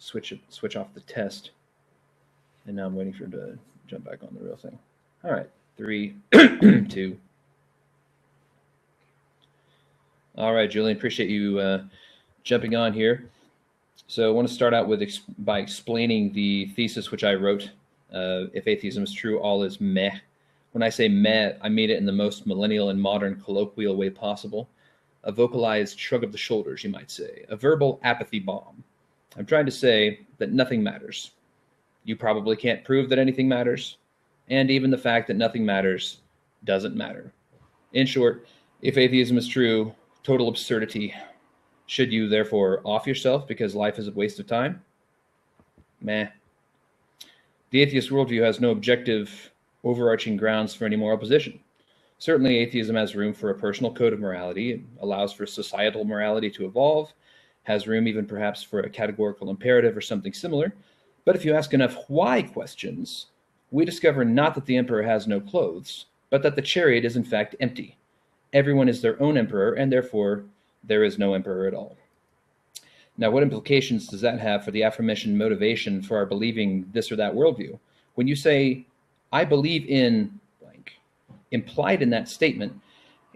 switch off the test. And now I'm waiting for him to jump back on the real thing. All right, 3, 2. All right, Julian, appreciate you jumping on here. So I want to start out with by explaining the thesis which I wrote. If atheism is true, all is meh. When I say meh, I mean it in the most millennial and modern colloquial way possible. A vocalized shrug of the shoulders, you might say. A verbal apathy bomb. I'm trying to say that nothing matters. You probably can't prove that anything matters. And even the fact that nothing matters doesn't matter. In short, if atheism is true, total absurdity. Should you therefore off yourself because life is a waste of time? Meh. The atheist worldview has no objective, overarching grounds for any moral position. Certainly, atheism has room for a personal code of morality. It allows for societal morality to evolve, has room even perhaps for a categorical imperative or something similar. But if you ask enough why questions, we discover not that the emperor has no clothes, but that the chariot is in fact empty. Everyone is their own emperor, and therefore there is no emperor at all. Now, what implications does that have for the aforementioned motivation for our believing this or that worldview? When you say, I believe in blank, implied in that statement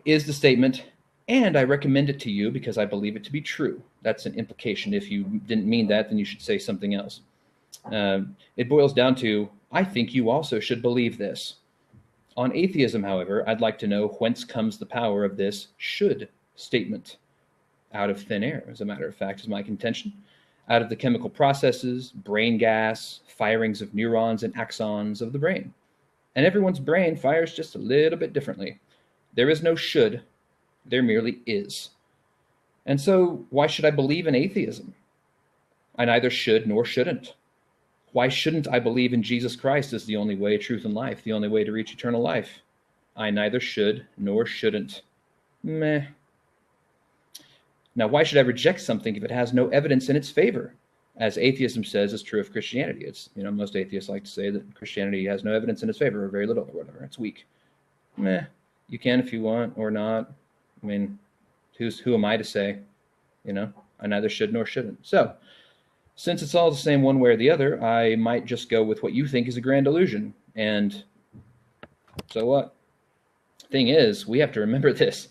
is the statement, and I recommend it to you because I believe it to be true. That's an implication. If you didn't mean that, then you should say something else. It boils down to, I think you also should believe this. On atheism, however, I'd like to know whence comes the power of this should statement. Out of thin air, as a matter of fact, is my contention. Out of the chemical processes, brain gas, firings of neurons and axons of the brain. And everyone's brain fires just a little bit differently. There is no should, there merely is. And so, why should I believe in atheism? I neither should nor shouldn't. Why shouldn't I believe in Jesus Christ as the only way, truth, and life, the only way to reach eternal life? I neither should nor shouldn't. Meh. Now, why should I reject something if it has no evidence in its favor? As atheism says is true of Christianity. It's, most atheists like to say that Christianity has no evidence in its favor, or very little, or whatever. It's weak. Meh. You can if you want, or not. I mean, who am I to say? I neither should nor shouldn't. So, since it's all the same one way or the other, I might just go with what you think is a grand illusion. And so what? Thing is, we have to remember this,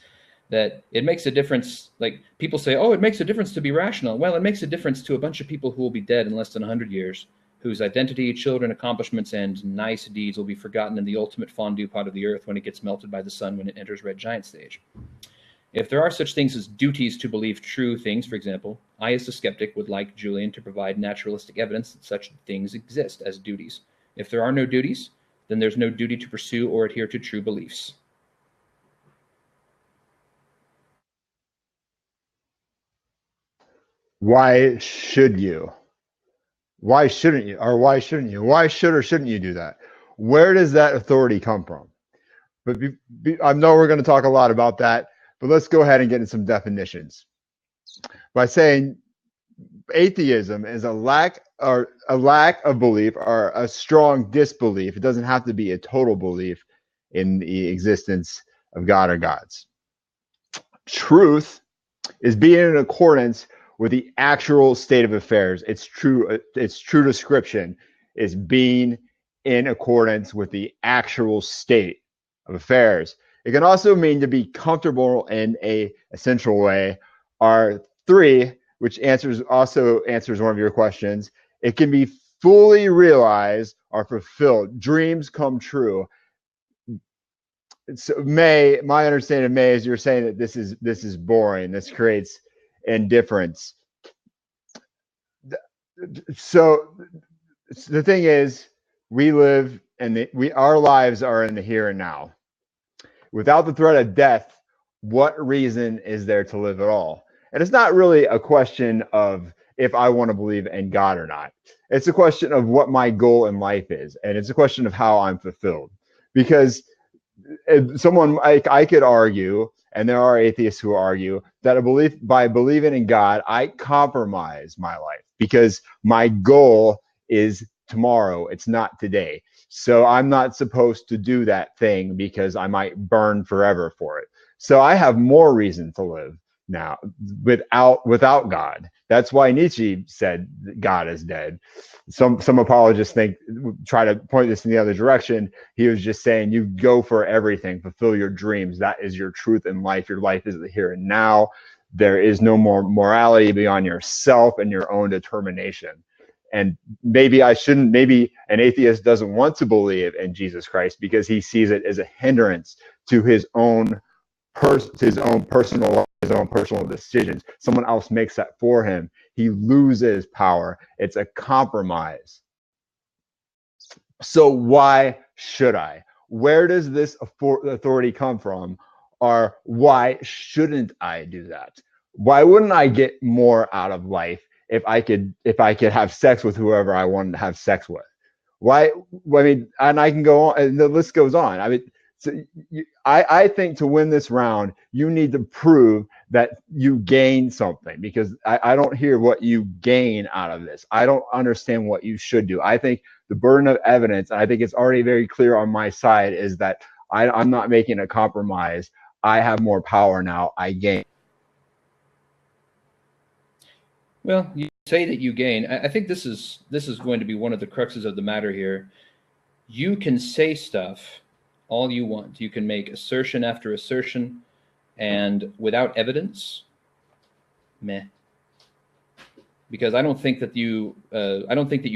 that it makes a difference. Like, people say, oh, it makes a difference to be rational. Well, it makes a difference to a bunch of people who will be dead in less than 100 years, whose identity, children, accomplishments, and nice deeds will be forgotten in the ultimate fondue pot of the earth when it gets melted by the sun when it enters red giant stage. If there are such things as duties to believe true things, for example, I as a skeptic would like Julian to provide naturalistic evidence that such things exist as duties. If there are no duties, then there's no duty to pursue or adhere to true beliefs. Why should you? Why shouldn't you? Or why shouldn't you? Why should or shouldn't you do that? Where does that authority come from? But I know we're going to talk a lot about that, but let's go ahead and get into some definitions. By saying atheism is a lack of belief or a strong disbelief. It doesn't have to be a total belief in the existence of God or gods. Truth is being in accordance with the actual state of affairs. Its true description is being in accordance with the actual state of affairs. It can also mean to be comfortable in a essential way. Or 3, which also answers one of your questions, it can be fully realized or fulfilled. Dreams come true. So my understanding of May is you're saying that this is boring. This creates indifference. So the thing is, we live and our lives are in the here and now. Without the threat of death, what reason is there to live at all? And it's not really a question of if I want to believe in God or not. It's a question of what my goal in life is, and it's a question of how I'm fulfilled. Because I could argue, and there are atheists who argue, that by believing in God, I compromise my life because my goal is tomorrow. It's not today. So I'm not supposed to do that thing because I might burn forever for it. So I have more reason to live. now without God. That's why Nietzsche said God is dead. Some apologists try to point this in the other direction. He was just saying you go for everything, fulfill your dreams. That is your truth in life. Your life is the here and now. There is no more morality beyond yourself and your own determination. And maybe an atheist doesn't want to believe in Jesus Christ because he sees it as a hindrance to his own personal decisions. Someone else makes that for him. He loses power. It's a compromise. So why should I? Where does this authority come from? Or why shouldn't I do that? Why wouldn't I get more out of life if I could have sex with whoever I wanted to have sex with? Why? I mean, and I can go on, and the list goes on. I mean, so I think to win this round, you need to prove that you gain something, because I don't hear what you gain out of this. I don't understand what you should do. I think the burden of evidence, and I think it's already very clear on my side, is that I'm not making a compromise. I have more power now. I gain. Well, you say that you gain. I think this is going to be one of the cruxes of the matter here. You can say stuff all you want. You can make assertion after assertion, and without evidence, meh. Because I don't think that you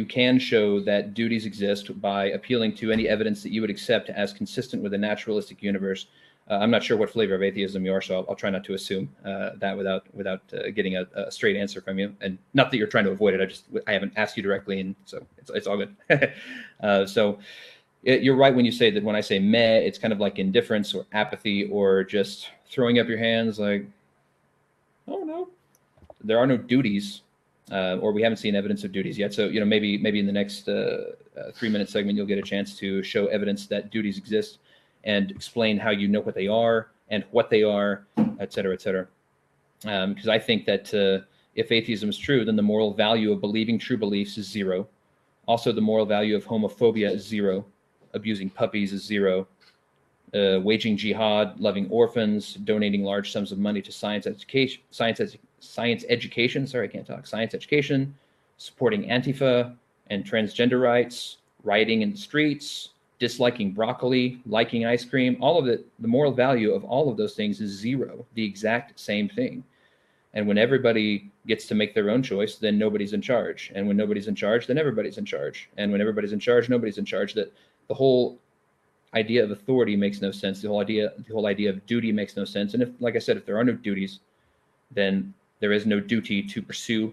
can show that duties exist by appealing to any evidence that you would accept as consistent with a naturalistic universe. I'm not sure what flavor of atheism you are, so I'll try not to assume that without getting a straight answer from you. And not that you're trying to avoid it. I haven't asked you directly, and so it's all good. You're right when you say that when I say meh, it's kind of like indifference or apathy or just throwing up your hands like, oh no, there are no duties, or we haven't seen evidence of duties yet. So, maybe in the next 3-minute segment, you'll get a chance to show evidence that duties exist and explain how you know what they are and what they are, et cetera, et cetera. Because I think that if atheism is true, then the moral value of believing true beliefs is zero. Also, the moral value of homophobia is zero. Abusing puppies is zero. Waging jihad, loving orphans, donating large sums of money to science education, supporting Antifa and transgender rights, rioting in the streets, disliking broccoli, liking ice cream, all of it, the moral value of all of those things is zero, the exact same thing. And when everybody gets to make their own choice, then nobody's in charge. And when nobody's in charge, then everybody's in charge. And when everybody's in charge, nobody's in charge. That the whole idea of authority makes no sense. The whole idea of duty makes no sense. And if, like I said, if there are no duties, then there is no duty to pursue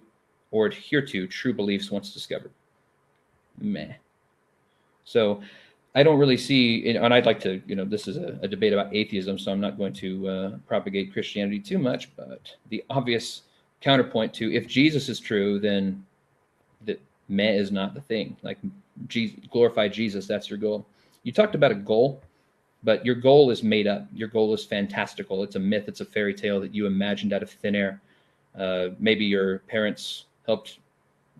or adhere to true beliefs once discovered. Meh. So I don't really see, and I'd like to, this is a debate about atheism, so I'm not going to propagate Christianity too much, but the obvious counterpoint to, if Jesus is true, then that meh is not the thing. Like, glorify Jesus, that's your goal. You talked about a goal, but your goal is made up. Your goal is fantastical. It's a myth. It's a fairy tale that you imagined out of thin air. Maybe your parents helped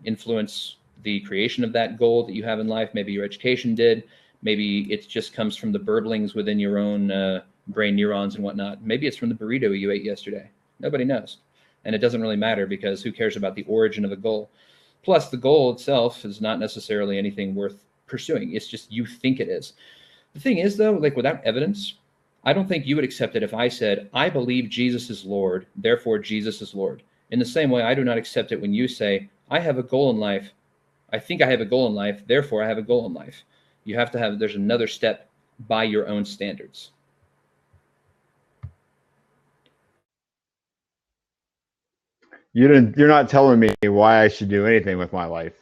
influence the creation of that goal that you have in life. Maybe your education did. Maybe it just comes from the burblings within your own brain neurons and whatnot. Maybe it's from the burrito you ate yesterday. Nobody knows. And it doesn't really matter, because who cares about the origin of a goal? Plus, the goal itself is not necessarily anything worth pursuing. It's just you think it is. The thing is, though, like, without evidence, I don't think you would accept it if I said, I believe Jesus is Lord, therefore Jesus is Lord. In the same way, I do not accept it when you say, I have a goal in life. I think I have a goal in life, therefore I have a goal in life. You have to have, there's another step by your own standards. You're not telling me why I should do anything with my life.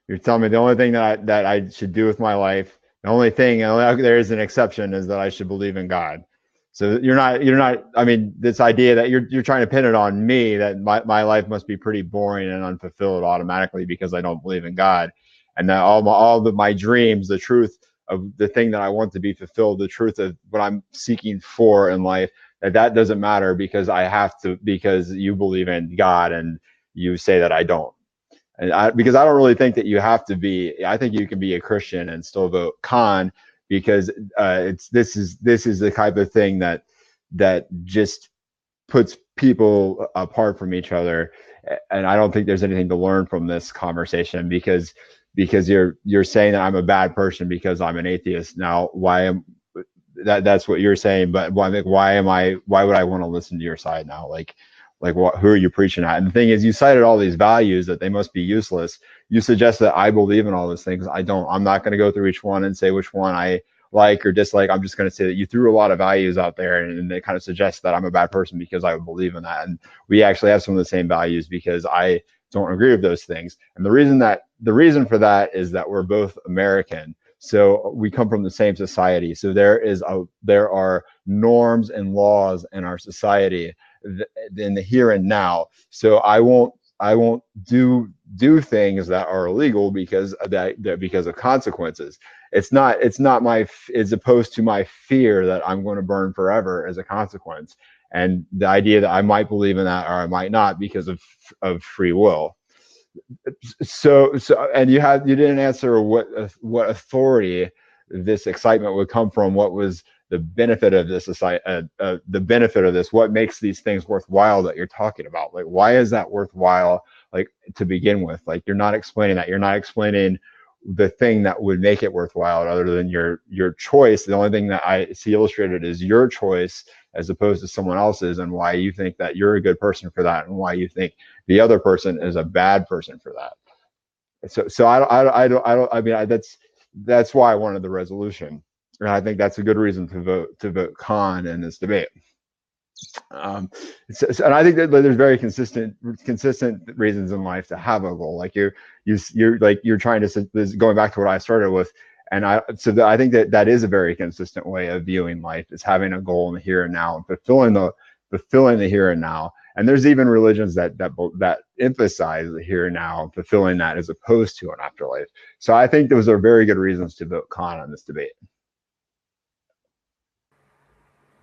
You're telling me the only thing that I should do with my life, the only thing, and there is an exception, is that I should believe in God. So you're not, I mean, this idea that you're trying to pin it on me, that my life must be pretty boring and unfulfilled automatically because I don't believe in God. And that all of my dreams, the truth of the thing that I want to be fulfilled, the truth of what I'm seeking for in life, that doesn't matter because because you believe in God and you say that I don't. And because I don't really think that you have to be, I think you can be a Christian and still vote con, because this is the type of thing that just puts people apart from each other. And I don't think there's anything to learn from this conversation, because you're saying that I'm a bad person because I'm an atheist. Now, why am that's what you're saying, but why would I want to listen to your side now? Like what, who are you preaching at? And the thing is, you cited all these values that they must be useless. You suggest that I believe in all those things. I don't. I'm not going to go through each one and say which one I like or dislike. I'm just going to say that you threw a lot of values out there, and it kind of suggests that I'm a bad person because I would believe in that. And we actually have some of the same values, because I don't agree with those things. And the reason for that is that we're both American. So we come from the same society. So there are norms and laws in our society in the here and now. So I won't do things that are illegal because of consequences. It's not my, as opposed to my fear that I'm going to burn forever as a consequence, and the idea that I might believe in that or I might not because of free will. So and you didn't answer what authority this excitement would come from. What was the benefit of this the benefit of this? What makes these things worthwhile that you're talking about? Like, why is that worthwhile, like, to begin with? Like, you're not explaining that. You're not explaining the thing that would make it worthwhile, other than your choice. The only thing that I see illustrated is your choice as opposed to someone else's, and why you think that you're a good person for that, and why you think the other person is a bad person for that. So I mean, that's why I wanted the resolution, and I think that's a good reason to vote con in this debate. And I think that there's very consistent reasons in life to have a goal. Like you're trying to, going back to what I started with, and I think that is a very consistent way of viewing life, is having a goal in the here and now, and fulfilling the here and now. And there's even religions that emphasize the here and now, fulfilling that, as opposed to an afterlife. So I think those are very good reasons to vote con on this debate.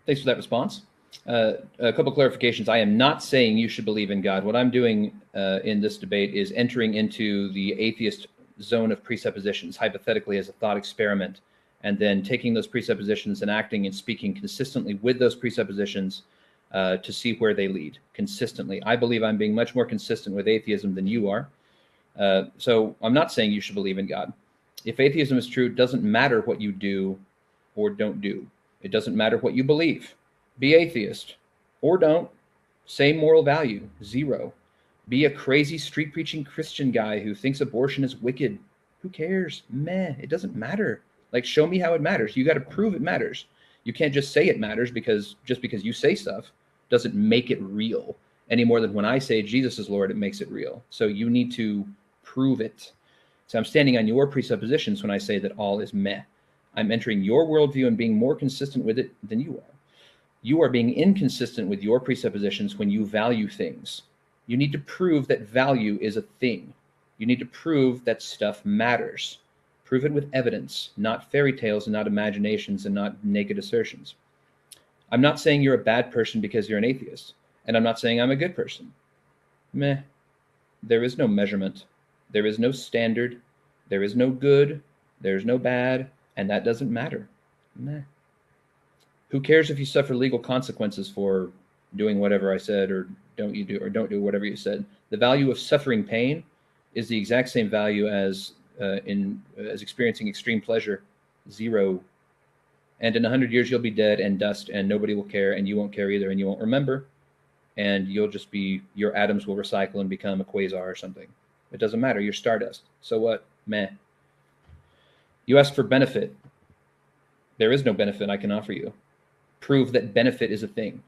Thanks for that response. A couple clarifications. I am not saying you should believe in God. What I'm doing in this debate is entering into the atheist zone of presuppositions, hypothetically, as a thought experiment, and then taking those presuppositions and acting and speaking consistently with those presuppositions to see where they lead consistently. I believe I'm being much more consistent with atheism than you are. So I'm not saying you should believe in God. If atheism is true, it doesn't matter what you do or don't do. It doesn't matter what you believe. Be atheist or don't. Same moral value, 0. Be a crazy street preaching Christian guy who thinks abortion is wicked. Who cares? Meh, it doesn't matter. Like, show me how it matters. You got to prove it matters. You can't just say it matters because you say stuff doesn't make it real any more than when I say Jesus is Lord, it makes it real. So you need to prove it. So I'm standing on your presuppositions when I say that all is meh. I'm entering your worldview and being more consistent with it than you are. You are being inconsistent with your presuppositions when you value things. You need to prove that value is a thing. You need to prove that stuff matters. Prove it with evidence, not fairy tales and not imaginations and not naked assertions. I'm not saying you're a bad person because you're an atheist, and I'm not saying I'm a good person. Meh. There is no measurement. There is no standard. There is no good. There's no bad, and that doesn't matter. Meh. Who cares if you suffer legal consequences for doing whatever I said, or don't do whatever you said? The value of suffering pain is the exact same value as experiencing extreme pleasure, 0. And in 100 years, you'll be dead and dust, and nobody will care, and you won't care either, and you won't remember, and you'll just be, your atoms will recycle and become a quasar or something. It doesn't matter. You're stardust. So what? Meh. You ask for benefit. There is no benefit I can offer you. Prove that benefit is a thing.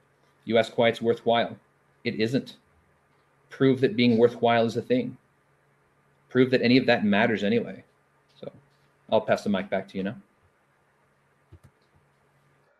You ask why it's worthwhile. It isn't. Prove that being worthwhile is a thing. Prove that any of that matters anyway. So I'll pass the mic back to you now.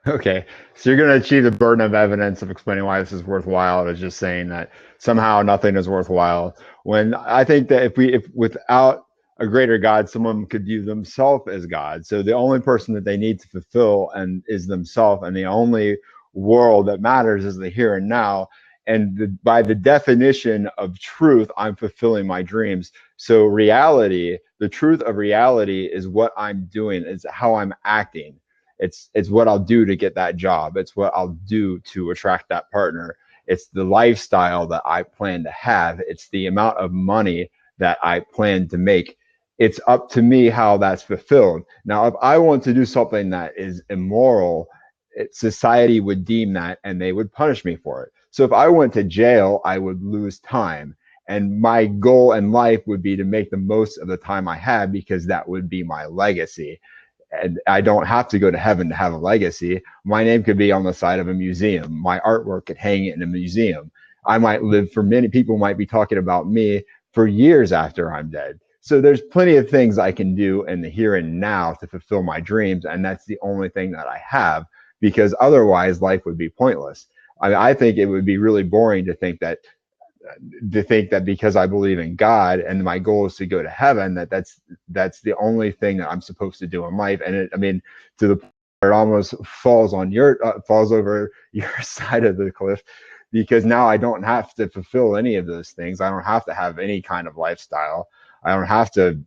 Okay, so you're going to achieve the burden of evidence of explaining why this is worthwhile, as just saying that somehow nothing is worthwhile. When I think that if without a greater God, someone could view themselves as God. So the only person that they need to fulfill is themselves, and the only world that matters is the here and now. And by the definition of truth, I'm fulfilling my dreams. So reality, the truth of reality, is what I'm doing, is how I'm acting. It's what I'll do to get that job. It's what I'll do to attract that partner. It's the lifestyle that I plan to have. It's the amount of money that I plan to make. It's up to me how that's fulfilled. Now, if I want to do something that is immoral, society would deem that and they would punish me for it. So if I went to jail, I would lose time. And my goal in life would be to make the most of the time I had, because that would be my legacy. And I don't have to go to heaven to have a legacy. My name could be on the side of a museum. My artwork could hang in a museum. I might live, for many people might be talking about me for years after I'm dead. So there's plenty of things I can do in the here and now to fulfill my dreams. And that's the only thing that I have, because otherwise life would be pointless. I think it would be really boring to think that because I believe in God and my goal is to go to heaven, that's the only thing that I'm supposed to do in life. And I mean, to the point where it almost falls over your side of the cliff, because now I don't have to fulfill any of those things. I don't have to have any kind of lifestyle. I don't have to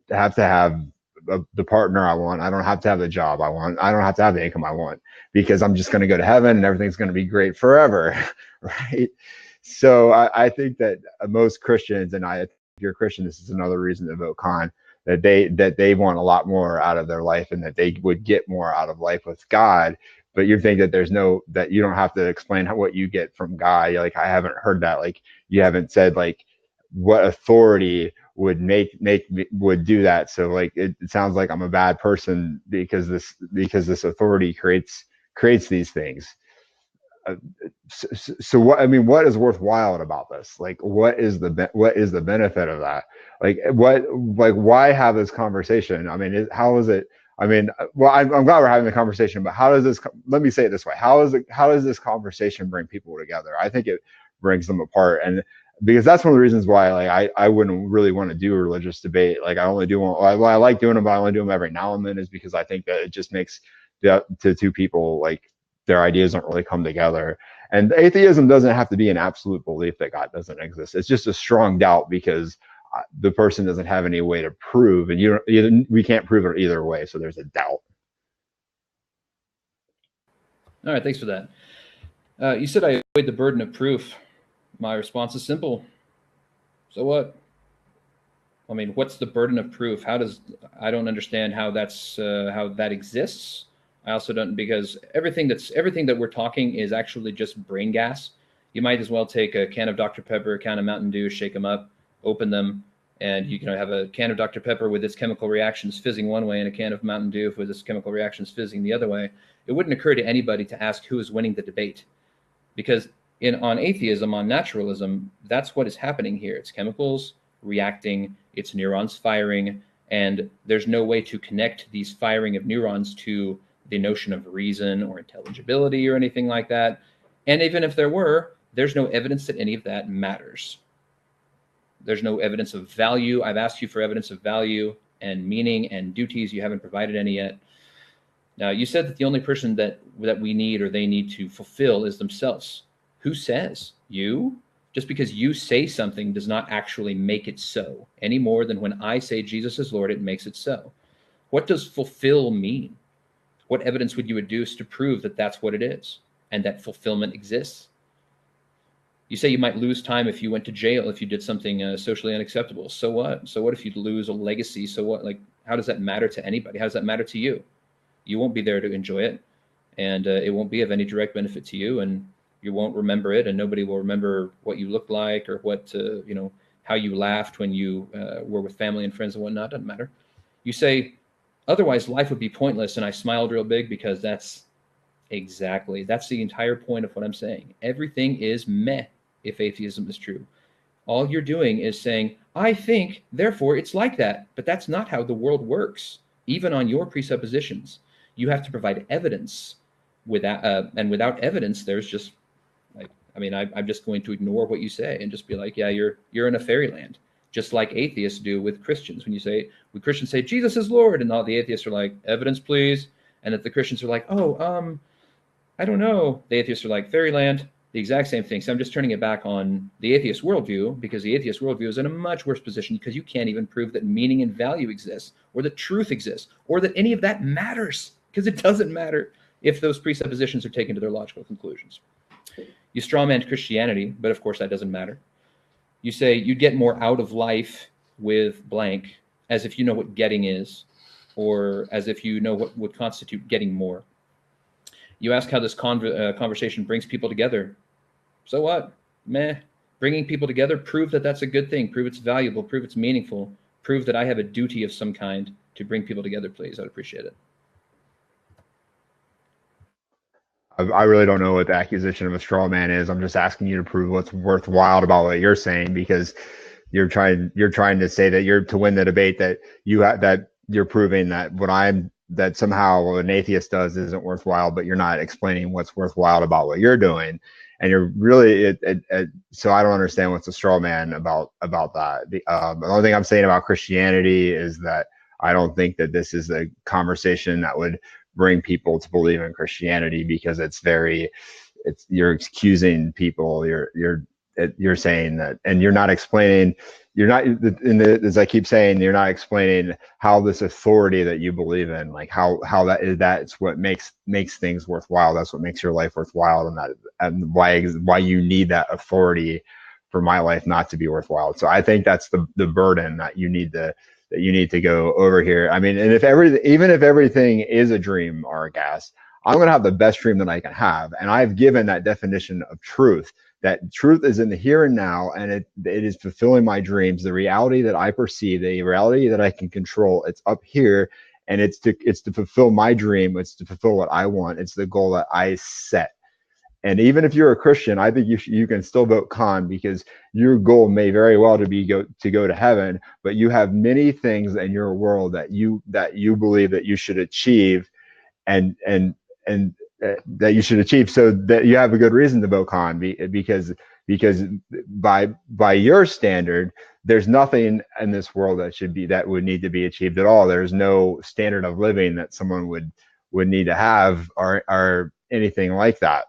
have the partner I want. I don't have to have the job I want. I don't have to have the income I want, because I'm just going to go to heaven and everything's going to be great forever. Right. So I think that most Christians, and if you're a Christian, this is another reason to vote con, that they want a lot more out of their life, and that they would get more out of life with God. But you think that that you don't have to explain what you get from God. You're like, I haven't heard that. Like, you haven't said like what authority would would do that. So like, it sounds like I'm a bad person because this authority creates these things. So what, I mean, what is worthwhile about this? Like, what is the benefit of that? Like, why have this conversation? I mean, how is it? I mean, well, I'm glad we're having the conversation, but how does this? Let me say it this way: how does this conversation bring people together? I think it brings them apart, and because that's one of the reasons why, like, I wouldn't really want to do a religious debate. Like, I only do one. I like doing them, but I only do them every now and then, is because I think that it just makes the two people, like, their ideas don't really come together. And atheism doesn't have to be an absolute belief that God doesn't exist. It's just a strong doubt, because the person doesn't have any way to prove, and we can't prove it either way. So there's a doubt. All right, thanks for that. You said I avoid the burden of proof. My response is simple. So what? I mean, what's the burden of proof? I don't understand how how that exists. I also don't, because everything that we're talking is actually just brain gas. You might as well take a can of Dr. Pepper, a can of Mountain Dew, shake them up, open them, and you can have a can of Dr. Pepper with its chemical reactions fizzing one way and a can of Mountain Dew with its chemical reactions fizzing the other way. It wouldn't occur to anybody to ask who is winning the debate, because on atheism, on naturalism, that's what is happening here. It's chemicals reacting, it's neurons firing, and there's no way to connect these firing of neurons to the notion of reason or intelligibility or anything like that. And even if there were, there's no evidence that any of that matters. There's no evidence of value. I've asked you for evidence of value and meaning and duties. You haven't provided any yet. Now, you said that the only person that we need or they need to fulfill is themselves. Who says? You? Just because you say something does not actually make it so, any more than when I say Jesus is Lord, it makes it so. What does fulfill mean? What evidence would you adduce to prove that that's what it is and that fulfillment exists? You say you might lose time if you went to jail, if you did something socially unacceptable. So what? So what if you lose a legacy? So what? Like, how does that matter to anybody? How does that matter to you? You won't be there to enjoy it, and it won't be of any direct benefit to you, and you won't remember it, and nobody will remember what you looked like or what, how you laughed when you were with family and friends and whatnot. Doesn't matter. You say, otherwise life would be pointless, and I smiled real big, because that's the entire point of what I'm saying. Everything is meh if atheism is true. All you're doing is saying, I think, therefore it's like that. But that's not how the world works, even on your presuppositions. You have to provide evidence. And without evidence, there's just like, I'm just going to ignore what you say and just be like, yeah, you're in a fairyland. Just like atheists do with Christians. When Christians say Jesus is Lord, and all the atheists are like, evidence, please. And if the Christians are like, I don't know, the atheists are like, fairyland. The exact same thing. So I'm just turning it back on the atheist worldview, because the atheist worldview is in a much worse position, because you can't even prove that meaning and value exists, or that truth exists, or that any of that matters, because it doesn't matter if those presuppositions are taken to their logical conclusions. You strawman Christianity, but of course that doesn't matter. You say you'd get more out of life with blank, as if you know what getting is, or as if you know what would constitute getting more. You ask how this conversation brings people together. So what? Meh. Bringing people together, prove that that's a good thing, prove it's valuable, prove it's meaningful, prove that I have a duty of some kind to bring people together, please. I'd appreciate it. I really don't know what the accusation of a straw man is. I'm just asking you to prove what's worthwhile about what you're saying, because you're trying to say that you're to win the debate, that that you're proving that that somehow what an atheist does isn't worthwhile, but you're not explaining what's worthwhile about what you're doing. And you're really so I don't understand what's a straw man about that. The only thing I'm saying about Christianity is that I don't think that this is a conversation that would bring people to believe in Christianity, because you're accusing people. You're saying that, and you're not explaining. You're not, as I keep saying, you're not explaining how this authority that you believe in, like how that's what makes things worthwhile. That's what makes your life worthwhile, and why you need that authority for my life not to be worthwhile. So I think that's the burden that you need to go over here. I mean, and even if everything is a dream or a gas, I'm going to have the best dream that I can have. And I've given that definition of truth, that truth is in the here and now, and it is fulfilling my dreams, the reality that I perceive, the reality that I can control. It's up here, and it's to fulfill my dream. It's to fulfill what I want. It's the goal that I set. And even if you're a Christian, I think you can still vote con, because your goal may very well to go to heaven, but you have many things in your world that you believe that you should achieve, and that you should achieve, so that you have a good reason to vote con, because by your standard, there's nothing in this world that would need to be achieved at all. There's no standard of living that someone would need to have, or anything like that.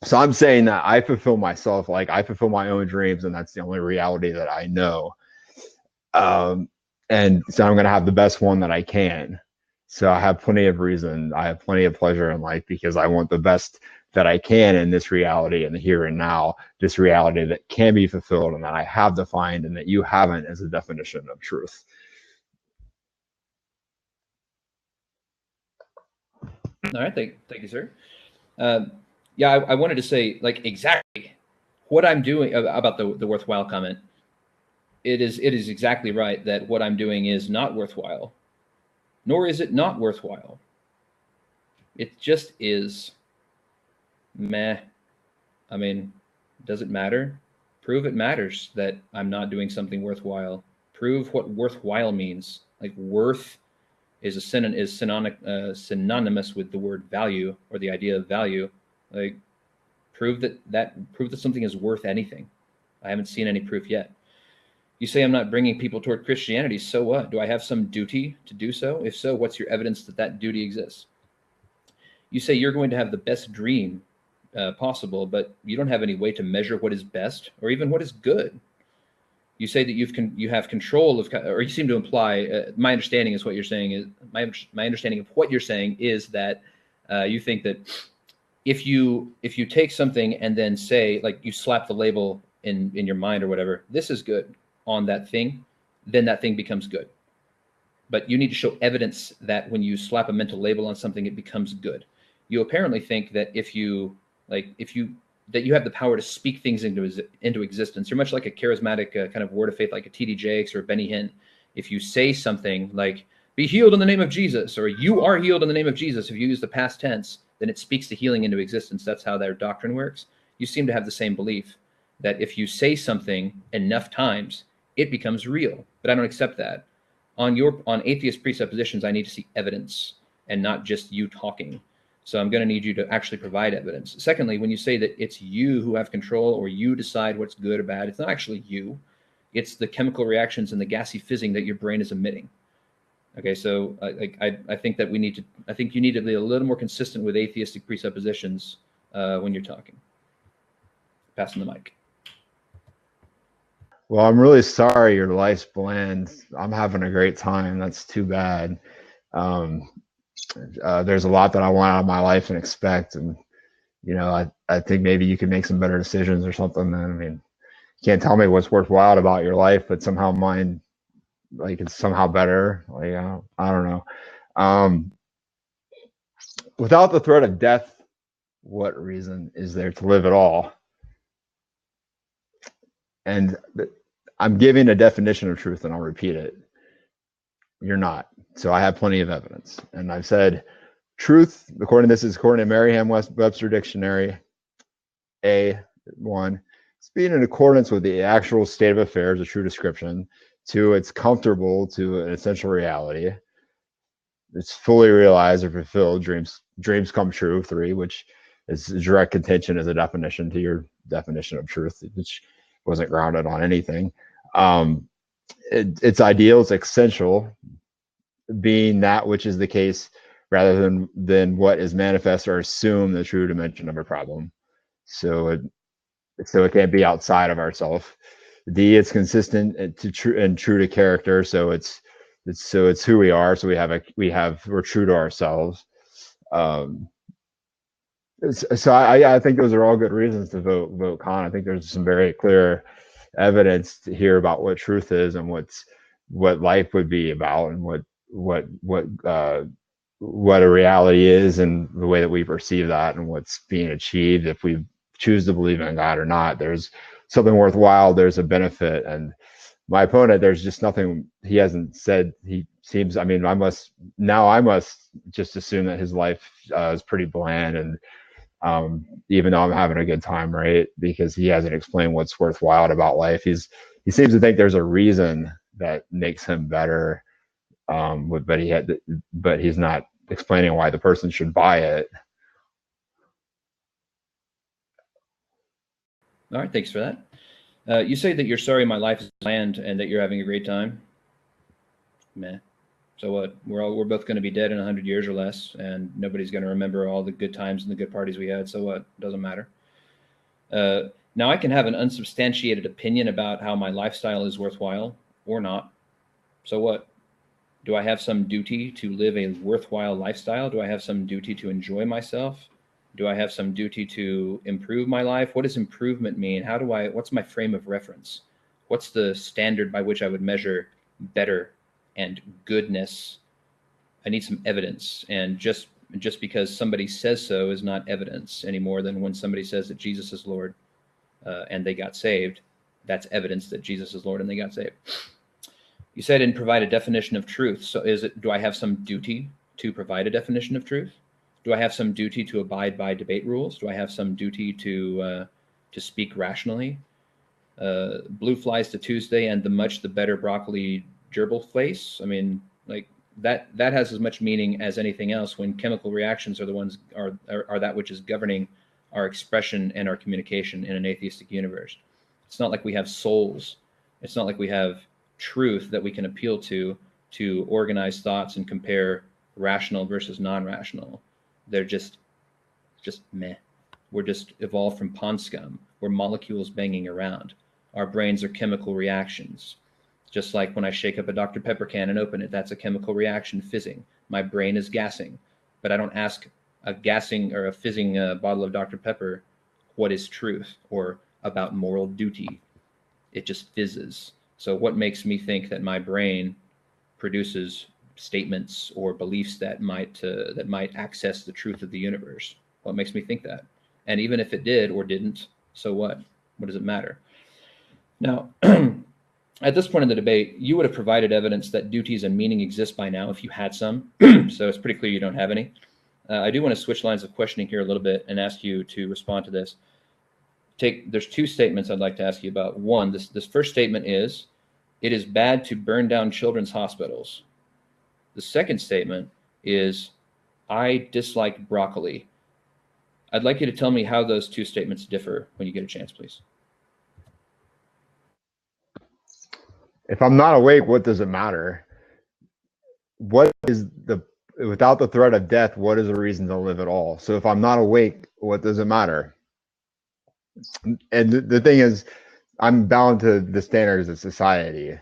So I'm saying that I fulfill myself, like I fulfill my own dreams, and that's the only reality that I know. And so I'm going to have the best one that I can. So I have plenty of reason. I have plenty of pleasure in life, because I want the best that I can in this reality, and the here and now, this reality that can be fulfilled, and that I have defined, and that you haven't, as a definition of truth. All right. Thank you, sir. Yeah, I wanted to say, like, exactly what I'm doing about the worthwhile comment. It is exactly right that what I'm doing is not worthwhile, nor is it not worthwhile. It just is. Meh. I mean, does it matter? Prove it matters that I'm not doing something worthwhile. Prove what worthwhile means. Like, worth is synonymous with the word value, or the idea of value. Like, prove that something is worth anything. I haven't seen any proof yet. You say I'm not bringing people toward Christianity. So what? Do I have some duty to do so? If so, what's your evidence that duty exists? You say you're going to have the best dream possible, but you don't have any way to measure what is best, or even what is good. You say that you have control of, or you seem to imply. My understanding is what you're saying is my understanding of what you're saying is that you think that if you take something and then say, like, you slap the label in your mind or whatever, this is good on that thing, then that thing becomes good. But you need to show evidence that when you slap a mental label on something, it becomes good. You apparently think that that you have the power to speak things into existence. You're much like a charismatic kind of word of faith, like a TD Jakes or a Benny Hinn. If you say something like, be healed in the name of Jesus, or you are healed in the name of Jesus, if you use the past tense, then it speaks the healing into existence. That's how their doctrine works. You seem to have the same belief, that if you say something enough times, it becomes real. But I don't accept that. On atheist presuppositions, I need to see evidence, and not just you talking. So I'm going to need you to actually provide evidence. Secondly, when you say that it's you who have control, or you decide what's good or bad, it's not actually you. It's the chemical reactions and the gassy fizzing that your brain is emitting. Okay, so I think that I think you need to be a little more consistent with atheistic presuppositions when you're talking. Passing the mic. Well, I'm really sorry your life's bland. I'm having a great time. That's too bad. There's a lot that I want out of my life and expect, and you know, I think maybe you can make some better decisions or something. Then I mean, you can't tell me what's worthwhile about your life, but somehow mine, like, it's somehow better. Like, I don't know. Um, Without the threat of death, what reason is there to live at all? And I'm giving a definition of truth, and I'll repeat it. You're not. So I have plenty of evidence. And I've said truth, according to Merriam-Webster Dictionary, A1, it's being in accordance with the actual state of affairs, a true description. 2, it's comfortable to an essential reality. It's fully realized or fulfilled. Dreams come true. 3, which is direct contention as a definition to your definition of truth, which wasn't grounded on anything. It's ideal, it's essential, being that which is the case rather than what is manifest or assume the true dimension of a problem. So it can't be outside of ourself. D, it's consistent to true to character. So it's who we are. So we're true to ourselves. So I think those are all good reasons to vote con. I think there's some very clear evidence to hear about what truth is and what life would be about, and what a reality is, and the way that we perceive that, and what's being achieved if we choose to believe in God or not. There's something worthwhile. There's a benefit. And my opponent, there's just nothing he hasn't said. He seems, I mean, I must just assume that his life is pretty bland, and even though I'm having a good time, right? Because he hasn't explained what's worthwhile about life. He seems to think there's a reason that makes him better, but he's not explaining why the person should buy it. All right, thanks for that. You say that you're sorry my life is bland and that you're having a great time. Meh. So what? We're both going to be dead in 100 years or less, and nobody's going to remember all the good times and the good parties we had. So what? Doesn't matter. Now I can have an unsubstantiated opinion about how my lifestyle is worthwhile or not. So what? Do I have some duty to live a worthwhile lifestyle? Do I have some duty to enjoy myself? Do I have some duty to improve my life? What does improvement mean? What's my frame of reference? What's the standard by which I would measure better and goodness? I need some evidence. And just because somebody says so is not evidence any more than when somebody says that Jesus is Lord and they got saved. That's evidence that Jesus is Lord and they got saved. You said and provide a definition of truth. So do I have some duty to provide a definition of truth? Do I have some duty to abide by debate rules? Do I have some duty to speak rationally? Blue flies to Tuesday and the better broccoli gerbil face. I mean, like that has as much meaning as anything else when chemical reactions are the ones are that which is governing our expression and our communication in an atheistic universe. It's not like we have souls. It's not like we have truth that we can appeal to organize thoughts and compare rational versus non-rational. They're just meh. We're just evolved from pond scum. We're molecules banging around. Our brains are chemical reactions. Just like when I shake up a Dr. Pepper can and open it, that's a chemical reaction fizzing. My brain is gassing. But I don't ask a gassing or a fizzing bottle of Dr. Pepper what is truth or about moral duty. It just fizzes. So what makes me think that my brain produces statements or beliefs that might access the truth of the universe? What makes me think that? And even if it did or didn't, so what? What does it matter? Now, at this point in the debate, you would have provided evidence that duties and meaning exist by now if you had some. So it's pretty clear you don't have any. I do want to switch lines of questioning here a little bit and ask you to respond to this. There's two statements I'd like to ask you about. One, this first statement is, it is bad to burn down children's hospitals. The second statement is, I dislike broccoli. I'd like you to tell me how those two statements differ when you get a chance, please. If I'm not awake, what does it matter? Without the threat of death, what is a reason to live at all? So if I'm not awake, what does it matter? And the thing is, I'm bound to the standards of society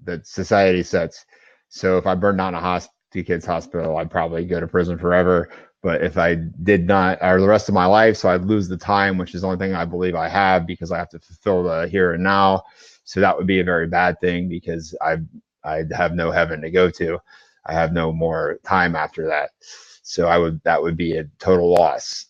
that society sets. So if I burn down a kid's hospital, I'd probably go to prison forever. But if I did not, or the rest of my life, so I'd lose the time, which is the only thing I believe I have, because I have to fulfill the here and now. So that would be a very bad thing, because I'd have no heaven to go to. I have no more time after that. So that would be a total loss.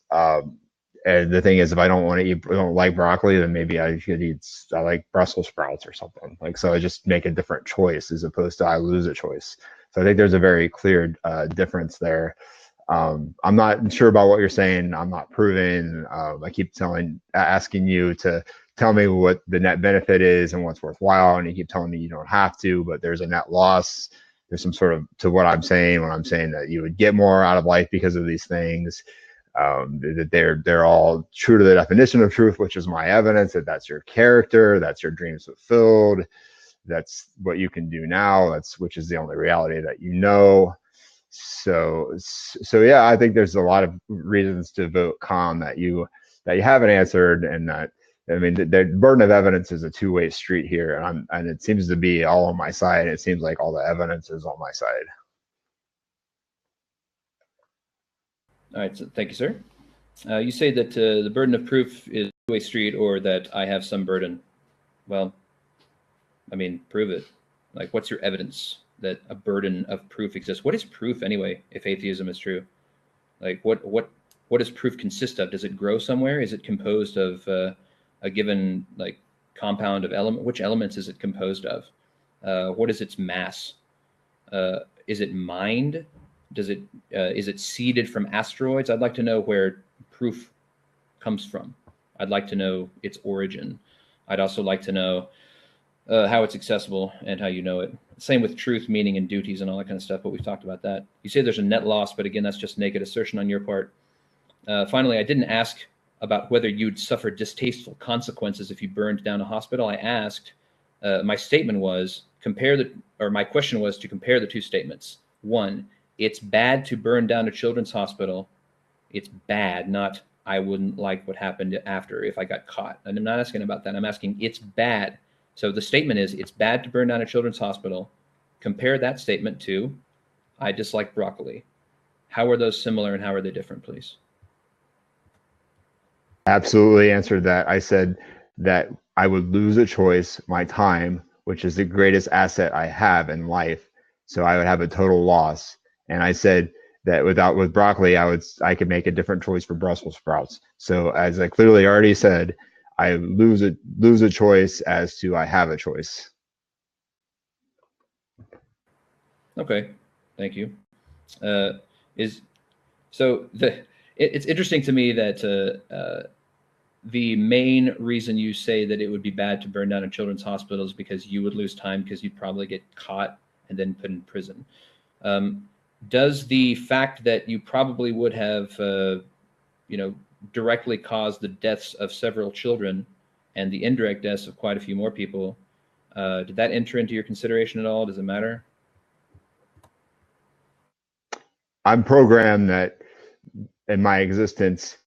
And the thing is, if I don't want to eat, I don't like broccoli, then maybe I should eat, I like Brussels sprouts or something. Like, so I just make a different choice as opposed to I lose a choice. So I think there's a very clear difference there. I'm not sure about what you're saying. I'm not proving. I keep asking you to tell me what the net benefit is and what's worthwhile, and you keep telling me you don't have to, but there's a net loss. There's some sort of to what I'm saying when I'm saying that you would get more out of life because of these things. That they're all true to the definition of truth, which is my evidence that that's your character, that's your dreams fulfilled, that's what you can do now, that's which is the only reality that you know. So yeah, I think there's a lot of reasons to vote calm that you haven't answered, and that, I mean, the burden of evidence is a two-way street here, and it seems to be all on my side. It seems like all the evidence is on my side. All right, so thank you, sir. You say that the burden of proof is a two-way street, or that I have some burden. Well, I mean, prove it. Like, what's your evidence that a burden of proof exists? What is proof anyway, if atheism is true? Like, what does proof consist of? Does it grow somewhere? Is it composed of a given like compound of element? Which elements is it composed of? What is its mass? Is it mined? Is it seeded from asteroids? I'd like to know where proof comes from. I'd like to know its origin. I'd also like to know how it's accessible and how you know it. Same with truth, meaning, and duties and all that kind of stuff, but we've talked about that. You say there's a net loss, but again, that's just naked assertion on your part. Finally, I didn't ask about whether you'd suffer distasteful consequences if you burned down a hospital. I asked, my statement was, my question was to compare the two statements. One, it's bad to burn down a children's hospital. It's bad, not I wouldn't like what happened after if I got caught. And I'm not asking about that. I'm asking it's bad. So the statement is it's bad to burn down a children's hospital. Compare that statement to I dislike broccoli. How are those similar and how are they different, please? Absolutely answered that. I said that I would lose a choice, my time, which is the greatest asset I have in life. So I would have a total loss. And I said that with broccoli, I could make a different choice for Brussels sprouts. So as I clearly already said, I lose a choice as to I have a choice. Okay, thank you. It's interesting to me that the main reason you say that it would be bad to burn down a children's hospital is because you would lose time because you'd probably get caught and then put in prison. Does the fact that you probably would have, directly caused the deaths of several children and the indirect deaths of quite a few more people, did that enter into your consideration at all? Does it matter? I'm programmed that in my existence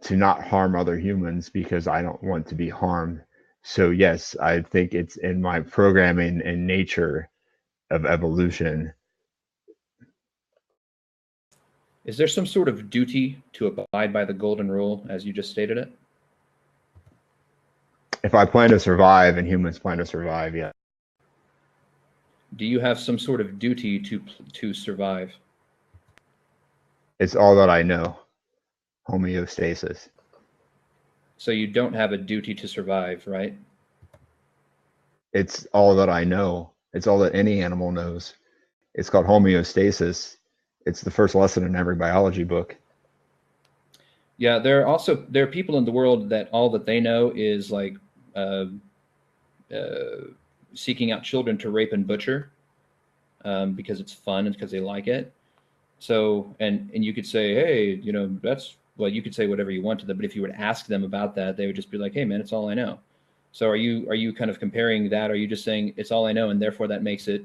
to not harm other humans because I don't want to be harmed. So yes, I think it's in my programming and nature of evolution. Is there some sort of duty to abide by the golden rule as you just stated it? If I plan to survive and humans plan to survive, yeah. Do you have some sort of duty to survive? It's all that I know. Homeostasis. So you don't have a duty to survive, right? It's all that I know. It's all that any animal knows. It's called homeostasis. It's the first lesson in every biology book. Yeah, there are people in the world that all that they know is like seeking out children to rape and butcher because it's fun and because they like it. So, and you could say, hey, you could say whatever you want to them, but if you were to ask them about that, they would just be like, hey, man, it's all I know. So are you kind of comparing that? Are you just saying it's all I know and therefore that makes it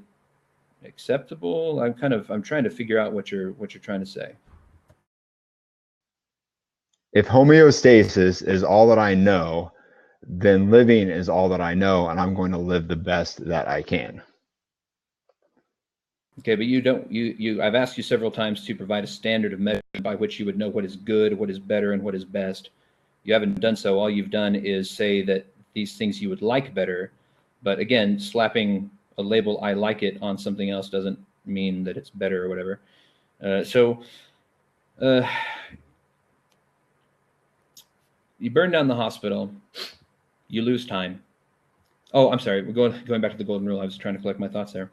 acceptable? I'm trying to figure out what you're trying to say. If homeostasis is all that I know, then living is all that I know, and I'm going to live the best that I can. Okay, but I've asked you several times to provide a standard of measure by which you would know what is good, what is better, and what is best. You haven't done so. All you've done is say that these things you would like better. But again, slapping a label "I like it" on something else doesn't mean that it's better or whatever. Uh, you burn down the hospital, you lose time. Oh, I'm sorry. We're going back to the golden rule. I was trying to collect my thoughts there.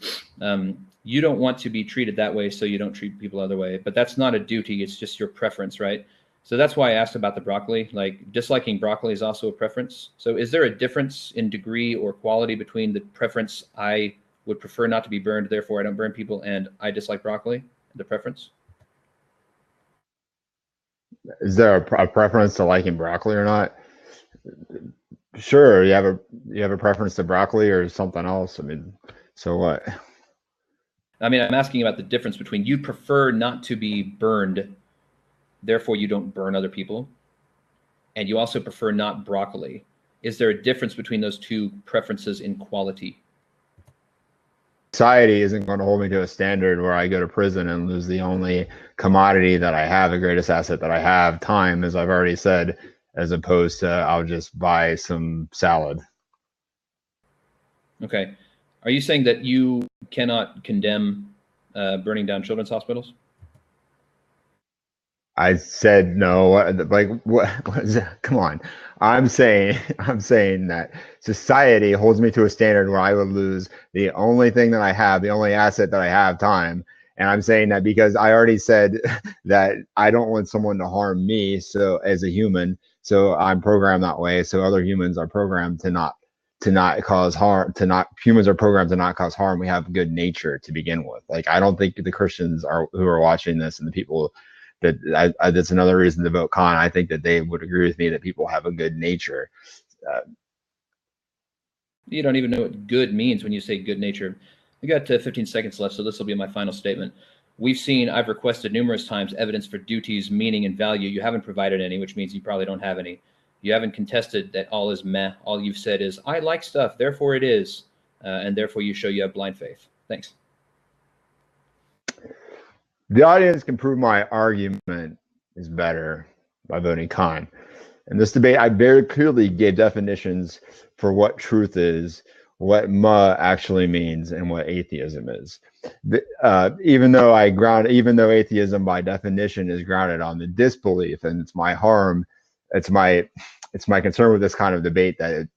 You don't want to be treated that way, so you don't treat people other way. But that's not a duty. It's just your preference, right? So that's why I asked about the broccoli. Like, disliking broccoli is also a preference. So is there a difference in degree or quality between the preference I would prefer not to be burned, therefore I don't burn people, and I dislike broccoli, the preference? Is there a preference to liking broccoli or not? Sure, you have a preference to broccoli or something else. I mean, so what? I mean, I'm asking about the difference between you prefer not to be burned, therefore you don't burn other people, and you also prefer not broccoli. Is there a difference between those two preferences in quality? Society isn't going to hold me to a standard where I go to prison and lose the only commodity that I have, the greatest asset that I have, time, as I've already said, as opposed to I'll just buy some salad. Okay. Are you saying that you cannot condemn burning down children's hospitals? I said no. Like what is that? Come on. I'm saying that society holds me to a standard where I would lose the only thing that I have, the only asset that I have, time. And I'm saying that because I already said that I don't want someone to harm me, so as a human, so I'm programmed that way. So other humans are programmed to not cause harm, to not humans are programmed to not cause harm. We have good nature to begin with. Like I don't think the Christians are who are watching this and the people that's another reason to vote con. I think that they would agree with me that people have a good nature. Uh, You don't even know what good means when you say good nature. We got 15 seconds left, so this will be my final statement. I've requested numerous times evidence for duties, meaning, and value. You haven't provided any, which means you probably don't have any. You haven't contested that all is meh. All you've said is, I like stuff, therefore it is, and therefore you show you have blind faith. Thanks. the audience can prove my argument is better by voting con. In this debate, I very clearly gave definitions for what truth is, what ma actually means, and what atheism is. Even though atheism by definition is grounded on the disbelief, and it's my harm, it's my concern with this kind of debate that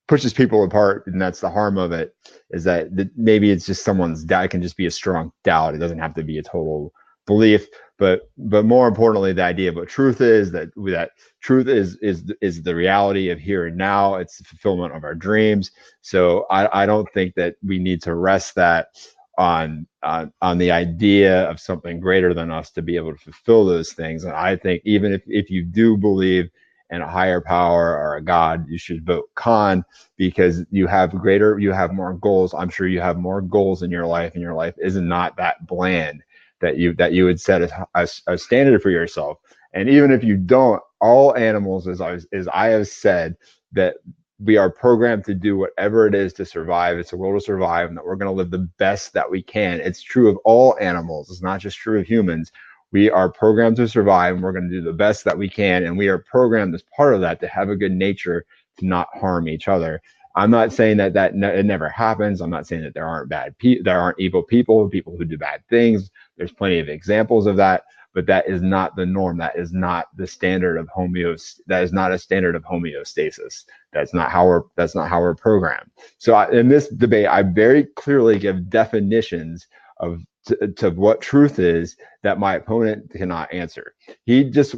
pushes people apart, and that's the harm of it. Is that maybe it's just someone's doubt. It can just be a strong doubt. It doesn't have to be a total belief. But more importantly, the idea of what truth is, that truth is the reality of here and now. It's the fulfillment of our dreams. So I don't think that we need to rest that on the idea of something greater than us to be able to fulfill those things. And I think even if you do believe in a higher power or a God, you should vote con, because you have more goals. I'm sure you have more goals in your life, and your life is not that bland that you would set a standard for yourself. And even if you don't, all animals, as I have said, that we are programmed to do whatever it is to survive. It's a will to survive, and that we're going to live the best that we can. It's true of all animals. It's not just true of humans. We are programmed to survive, and we're going to do the best that we can. And we are programmed as part of that to have a good nature, to not harm each other. I'm not saying that it never happens. I'm not saying that there aren't evil people who do bad things. There's plenty of examples of that, but that is not the norm. That is not the standard of That is not a standard of homeostasis. That's not how we're programmed. So in this debate, I very clearly give definitions to what truth is that my opponent cannot answer. He just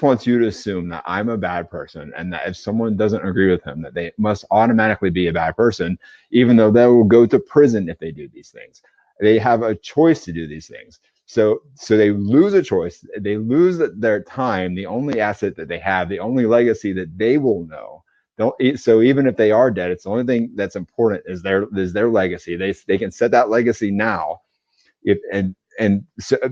wants you to assume that I'm a bad person, and that if someone doesn't agree with him, that they must automatically be a bad person, even though they will go to prison if they do these things. They have a choice to do these things. So they lose a choice. They lose their time, the only asset that they have, the only legacy that they will know. So even if they are dead, it's the only thing that's important is their legacy. They can set that legacy now.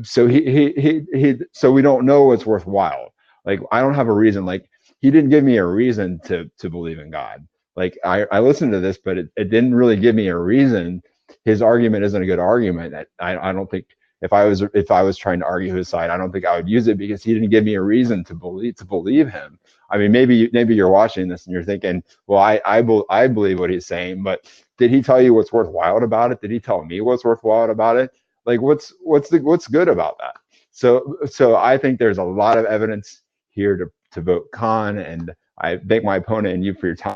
So we don't know what's worthwhile. Like I don't have a reason. Like he didn't give me a reason to believe in God. Like I listened to this, but it didn't really give me a reason his argument isn't a good argument. That I don't think if I was trying to argue his side, I don't think I would use it because he didn't give me a reason to believe him. I mean, maybe you're watching this and you're thinking, well, I believe what he's saying, but did he tell you what's worthwhile about it? Did he tell me what's worthwhile about it? Like, what's good about that? So I think there's a lot of evidence here to vote con, and I thank my opponent and you for your time.